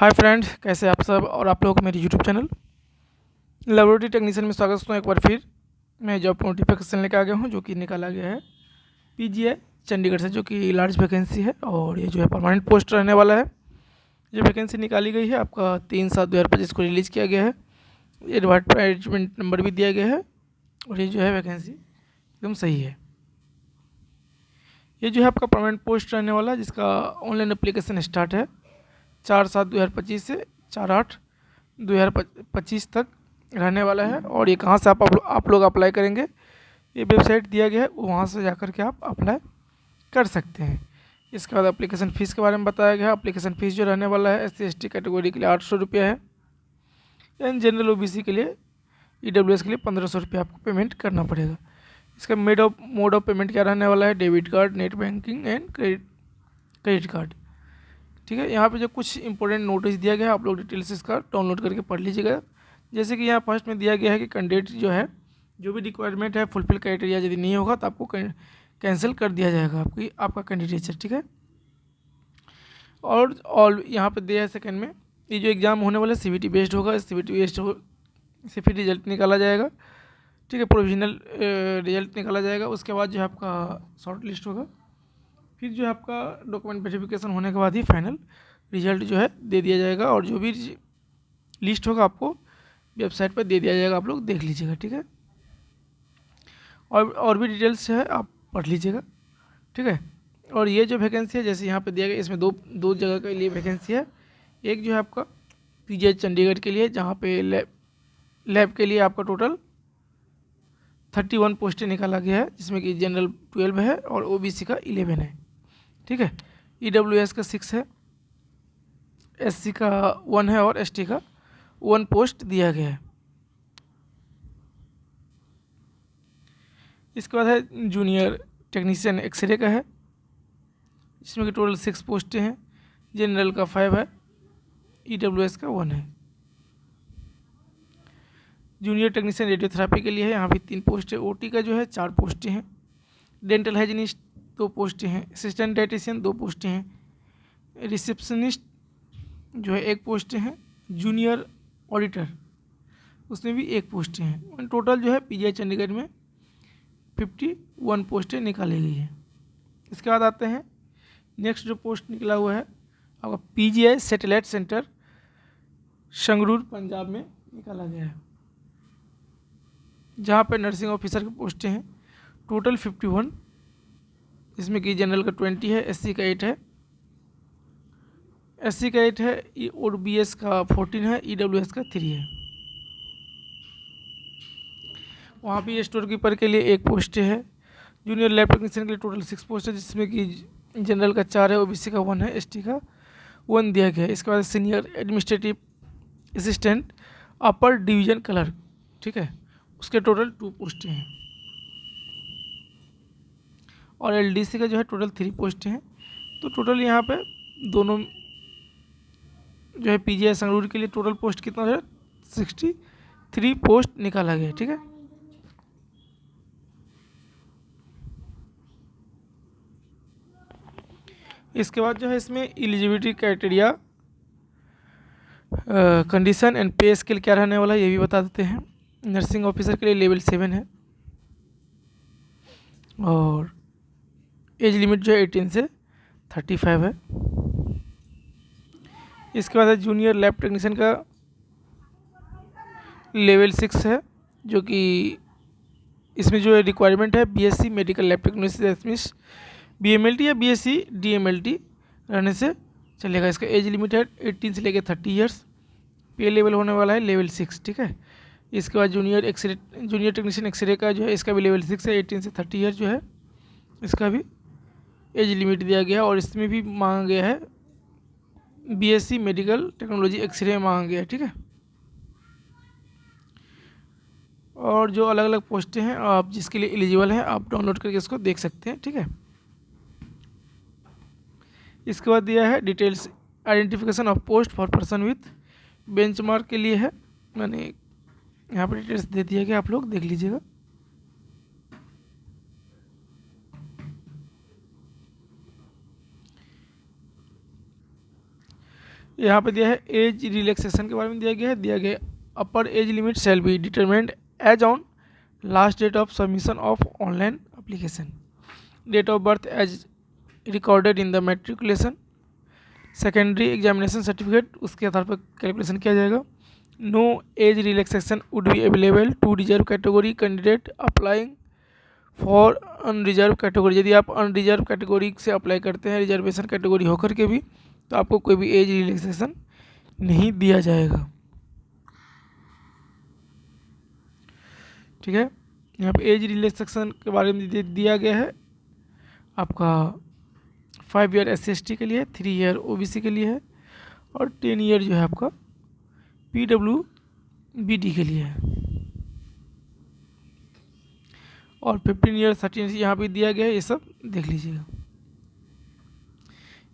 Hi friends, कैसे आप सब और आप लोगों को मेरे यूट्यूब चैनल लेबोरेटरी टेक्नीशियन में स्वागत करता हूँ। एक बार फिर मैं जॉब नोटिफिकेशन लेकर आ गया हूँ जो कि निकाला गया है पीजीआई चंडीगढ़ से, जो कि लार्ज वैकेंसी है और ये जो है परमानेंट पोस्ट रहने वाला है। ये वैकेंसी निकाली गई है, आपका 3/7/2025 को रिलीज़ किया गया है। एडवर्टाइजमेंट नंबर भी दिया गया है और ये जो है वैकेंसी एकदम सही है। ये जो है आपका परमानेंट पोस्ट रहने वाला है, जिसका ऑनलाइन एप्लीकेशन स्टार्ट है 4/7/2025 से 4/8/2025 तक रहने वाला है। और ये कहाँ से आप लोग अप्लाई करेंगे, ये वेबसाइट दिया गया है, वहाँ से जाकर के आप अप्लाई कर सकते हैं। इसके बाद एप्लीकेशन फ़ीस के बारे में बताया गया है। एप्लीकेशन फ़ीस जो रहने वाला है SC/ST कैटेगरी के लिए 800 रुपया है। एंड जनरल OBC के लिए EWS के लिए 1500 रुपया आपको पेमेंट करना पड़ेगा। इसका मोड ऑफ पेमेंट क्या रहने वाला है, debit card, net banking and credit card. ठीक है, यहाँ पे जो कुछ इंपॉर्टेंट नोटिस दिया गया है, आप लोग डिटेल से इसका डाउनलोड करके पढ़ लीजिएगा। जैसे कि यहाँ फर्स्ट में दिया गया है कि कैंडिडेट जो है जो भी रिक्वायरमेंट है फुलफिल क्राइटेरिया यदि नहीं होगा तो आपको कैंसिल कर दिया जाएगा आपका कैंडिडेचर। ठीक है, और यहाँ पे दिया है सेकंड में, ये जो एग्ज़ाम होने वाला है CBT बेस्ड होगा। CBT बेस्ड से फिर रिजल्ट निकाला जाएगा। ठीक है, प्रोविजनल रिजल्ट निकाला जाएगा। उसके बाद जो है आपका शॉर्ट लिस्ट होगा, फिर जो है आपका डॉक्यूमेंट वेरिफिकेशन होने के बाद ही फाइनल रिजल्ट जो है दे दिया जाएगा। और जो भी लिस्ट होगा आपको वेबसाइट पर दे दिया जाएगा, आप लोग देख लीजिएगा। ठीक है, और भी डिटेल्स है आप पढ़ लीजिएगा। ठीक है, और ये जो वैकेंसी है जैसे यहाँ पे दिया गया, इसमें दो जगह के लिए वैकेंसी है। एक जो है आपका पीजीआई चंडीगढ़ के लिए, जहाँ पे लैब के लिए आपका टोटल 31 पोस्टें निकाला गया है, जिसमें कि जनरल 12 है और OBC का 11 है। ठीक है, EWS का 6 है, SC का 1 है और ST का 1 पोस्ट दिया गया है। इसके बाद है जूनियर टेक्नीशियन एक्सरे का है, जिसमें कि टोटल 6 पोस्टें हैं। जनरल का 5 है, EWS का 1 है। जूनियर टेक्नीशियन रेडियोथेरापी के लिए है, यहाँ भी 3 पोस्ट है। OT का जो है 4 पोस्टें हैं। डेंटल हाइजीनिस्ट 2 पोस्टें हैं। असिस्टेंट डाइटिशियन 2 पोस्टें हैं। रिसेप्शनिस्ट जो है 1 पोस्टें हैं। जूनियर ऑडिटर उसमें भी 1 पोस्टें हैं। टोटल जो है पीजीआई चंडीगढ़ में 51 पोस्टें निकाली गई हैं। इसके बाद आते हैं नेक्स्ट जो पोस्ट निकला हुआ है आपका PGI satellite centre Sangrur Punjab में निकाला गया है, जहाँ पर नर्सिंग ऑफिसर की पोस्टें हैं। टोटल 51, इसमें कि जनरल का 20 है, SC का 8 है, SC का 8 है और BS का 14 है, EWS का 3 है। वहाँ भी स्टोर कीपर के लिए 1 पोस्ट है। जूनियर लैब टेक्नीशियन के लिए टोटल 6 पोस्ट है, जिसमें कि जनरल का 4 है, OBC का 1 है, ST का 1 दिया गया है। इसके बाद senior administrative assistant upper division clerk, ठीक है, उसके टोटल 2 पोस्टें हैं। और LDC का जो है टोटल 3 पोस्टें हैं। तो टोटल यहाँ पे दोनों जो है पीजीआई संगरूर के लिए टोटल पोस्ट कितना है, 63 पोस्ट निकाला गया है। ठीक है, इसके बाद जो है इसमें एलिजिबिलिटी क्राइटेरिया, कंडीशन एंड पे स्केल क्या रहने वाला है ये भी बता देते हैं। नर्सिंग ऑफिसर के लिए लेवल 7 है और एज लिमिट जो है 18 से 35 है। इसके बाद है जूनियर लैब टेक्नीशियन का लेवल 6 है, जो कि इसमें जो है रिक्वायरमेंट है BSc medical lab technician BMLT या BSc DMLT रहने से चलेगा। इसका एज लिमिट है 18 से लेकर 30 ईयर्स। पे लेवल होने वाला है लेवल 6। ठीक है, इसके बाद जूनियर टेक्नीशियन एक्सरे का जो है इसका भी लेवल 6 है, 18 से 30 ईयर जो है इसका भी एज लिमिट दिया गया है। और इसमें भी मांगा गया है BSc मेडिकल टेक्नोलॉजी एक्सरे मांगा गया है। ठीक है, और जो अलग अलग पोस्टें हैं आप जिसके लिए एलिजिबल हैं आप डाउनलोड करके इसको देख सकते हैं। ठीक है, इसके बाद दिया है details identification of post for person with benchmark के लिए है, मैंने यहाँ पर डिटेल्स दे दिया गया, आप लोग देख लीजिएगा। यहाँ पे दिया है एज रिलैक्सेशन के बारे में दिया गया upper age limit shall be determined as on last date of submission of online application, date of birth as recorded in the matriculation, secondary examination certificate उसके आधार पर कैलकुलेशन किया जाएगा। No age relaxation would be available to reserve category candidate applying for unreserved category. यदि आप unreserved category से apply करते हैं रिजर्वेशन कैटेगरी होकर के भी, तो आपको कोई भी एज रिलैक्सेशन नहीं दिया जाएगा। ठीक है, यहाँ पे एज रिलैक्सेशन के बारे में दिया गया है आपका 5 ईयर SC/ST के लिए, 3 ईयर OBC के लिए है, और 10 ईयर जो है आपका PWBD के लिए है, और 15 ईयर 13 यहाँ पे दिया गया है। ये सब देख लीजिएगा।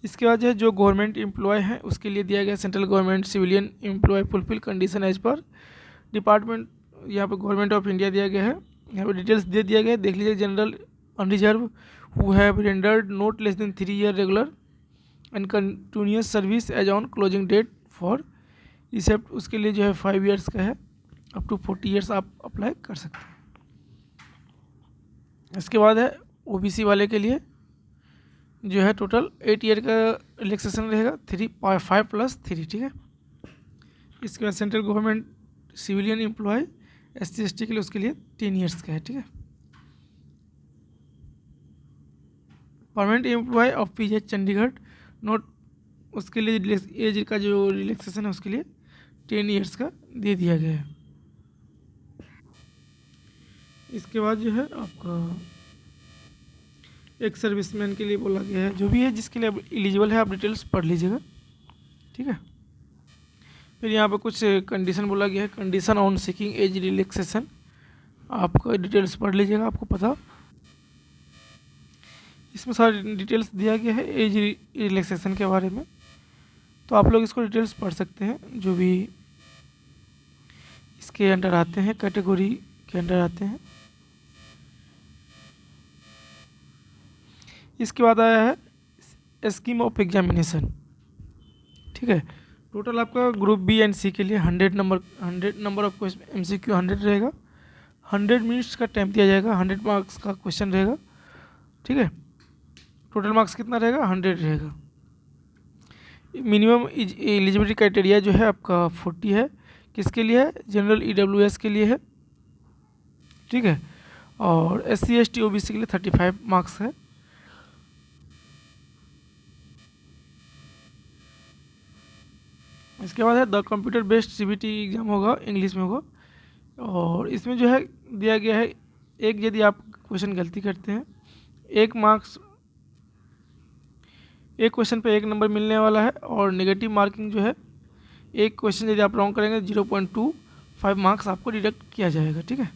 इसके बाद जो गवर्नमेंट एम्प्लॉय हैं उसके लिए दिया गया central government civilian employee fulfil condition as per department, यहाँ पे गवर्नमेंट ऑफ इंडिया दिया गया है। यहाँ पे डिटेल्स दे दिया गया है, देख लीजिए। General unreserved who have rendered not less than 3 year regular and continuous service as on closing date for रिसेप्ट, उसके लिए जो है 5 ईयर्स का है, अप टू 40 ईयर्स आप अप्लाई कर सकते हैं। इसके बाद है OBC वाले के लिए जो है टोटल 8 ईयर का रिलैक्सेशन रहेगा, 5+3। ठीक है, इसके बाद central government civilian employ SC/ST के लिए उसके लिए 10 ईयर्स का है। ठीक है, permanent employee of PGH Chandigarh not, उसके लिए एज का जो रिलैक्सेशन है उसके लिए 10 ईयर्स का दे दिया गया है। इसके बाद जो है आपका एक सर्विसमैन के लिए बोला गया है, जो भी है जिसके लिए एलिजिबल है आप डिटेल्स पढ़ लीजिएगा। ठीक है, फिर यहाँ पे कुछ कंडीशन बोला गया है, condition on seeking age relaxation, आपको डिटेल्स पढ़ लीजिएगा, आपको पता। इसमें सारी डिटेल्स दिया गया है एज रिलैक्सेशन के बारे में, तो आप लोग इसको डिटेल्स पढ़ सकते हैं जो भी इसके अंडर आते हैं, कैटेगरी के अंडर आते हैं। इसके बाद आया है स्कीम ऑफ एग्जामिनेशन। ठीक है, टोटल आपका ग्रुप B एंड C के लिए 100 नंबर ऑफ MCQ 100 रहेगा, 100 मिनट्स का टाइम दिया जाएगा, 100 मार्क्स का क्वेश्चन रहेगा। ठीक है, टोटल मार्क्स कितना रहेगा, 100 रहेगा। मिनिमम एलिजिबिलिटी क्राइटेरिया जो है आपका 40 है, किसके लिए है, जनरल EWS के लिए है। ठीक है, और SC/ST OBC के लिए 35 मार्क्स है। इसके बाद है the computer based CBT exam होगा, इंग्लिश में होगा, और इसमें जो है दिया गया है एक, यदि आप क्वेश्चन गलती करते हैं एक क्वेश्चन पे 1 नंबर मिलने वाला है, और नेगेटिव मार्किंग जो है एक क्वेश्चन यदि आप रॉन्ग करेंगे 0.25 मार्क्स आपको डिडक्ट किया जाएगा। ठीक है,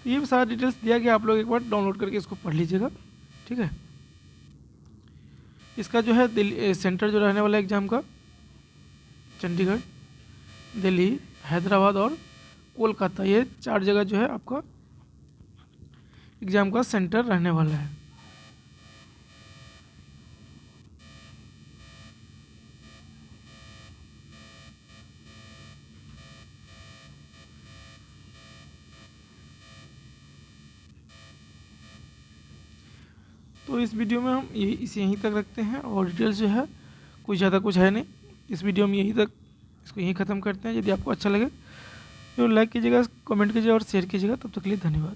तो ये सारा डिटेल्स दिया गया, आप लोग एक बार डाउनलोड करके इसको पढ़ लीजिएगा। ठीक है, इसका जो है दिल्ली सेंटर जो रहने वाला एग्ज़ाम का चंडीगढ़, दिल्ली, हैदराबाद और कोलकाता, ये 4 जगह जो है आपका एग्ज़ाम का सेंटर रहने वाला है। तो इस वीडियो में हम इसे यहीं तक रखते हैं, और डिटेल्स जो है कुछ ज़्यादा कुछ है नहीं इस वीडियो में, यहीं तक इसको यहीं ख़त्म करते हैं। यदि आपको अच्छा लगे तो लाइक कीजिएगा, कमेंट कीजिएगा और शेयर कीजिएगा। तब तक के लिए धन्यवाद।